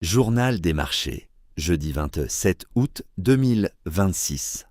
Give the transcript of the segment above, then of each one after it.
Journal des marchés, jeudi 27 août 2026.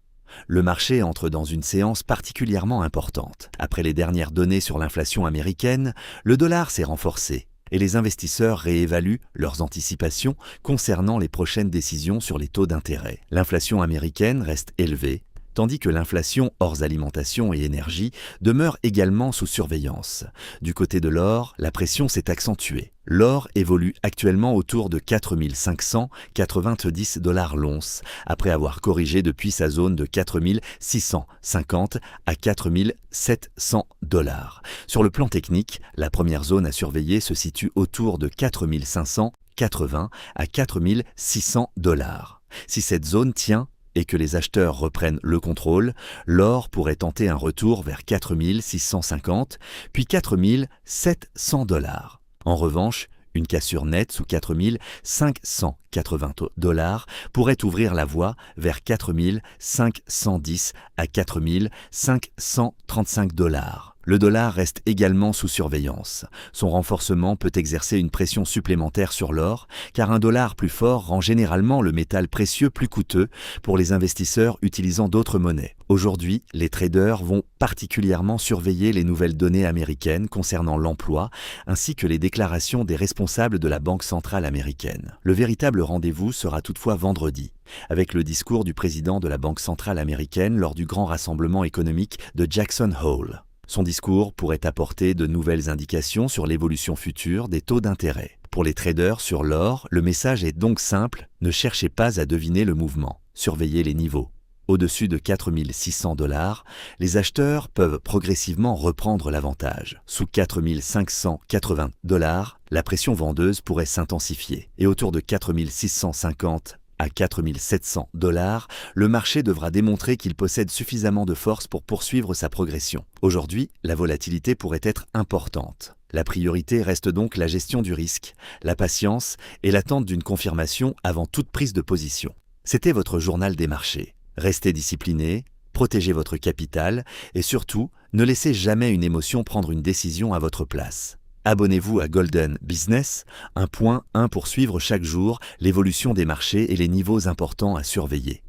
Le marché entre dans une séance particulièrement importante. Après les dernières données sur l'inflation américaine, le dollar s'est renforcé et les investisseurs réévaluent leurs anticipations concernant les prochaines décisions sur les taux d'intérêt. L'inflation américaine reste élevée, tandis que l'inflation hors alimentation et énergie demeure également sous surveillance. Du côté de l'or, la pression s'est accentuée. L'or évolue actuellement autour de 4 590 $ l'once, après avoir corrigé depuis sa zone de 4 650 à 4 700 $. Sur le plan technique, la première zone à surveiller se situe autour de 4 580 à 4 600 $. Si cette zone tient, et que les acheteurs reprennent le contrôle, l'or pourrait tenter un retour vers 4 650 puis 4 700 $. En revanche, une cassure nette sous 4 580 $ pourrait ouvrir la voie vers 4 510 à 4 535 $. Le dollar reste également sous surveillance. Son renforcement peut exercer une pression supplémentaire sur l'or, car un dollar plus fort rend généralement le métal précieux plus coûteux pour les investisseurs utilisant d'autres monnaies. Aujourd'hui, les traders vont particulièrement surveiller les nouvelles données américaines concernant l'emploi, ainsi que les déclarations des responsables de la Banque centrale américaine. Le véritable rendez-vous sera toutefois vendredi, avec le discours du président de la Banque centrale américaine lors du grand rassemblement économique de Jackson Hole. Son discours pourrait apporter de nouvelles indications sur l'évolution future des taux d'intérêt. Pour les traders sur l'or, le message est donc simple, ne cherchez pas à deviner le mouvement, surveillez les niveaux. Au-dessus de 4 600 $, les acheteurs peuvent progressivement reprendre l'avantage. Sous 4 580 $, la pression vendeuse pourrait s'intensifier. Et autour de 4 650 à 4 700 $, le marché devra démontrer qu'il possède suffisamment de force pour poursuivre sa progression. Aujourd'hui, la volatilité pourrait être importante. La priorité reste donc la gestion du risque, la patience et l'attente d'une confirmation avant toute prise de position. C'était votre journal des marchés. Restez discipliné, protégez votre capital et surtout, ne laissez jamais une émotion prendre une décision à votre place. Abonnez-vous à Golden Business, un point pour suivre chaque jour l'évolution des marchés et les niveaux importants à surveiller.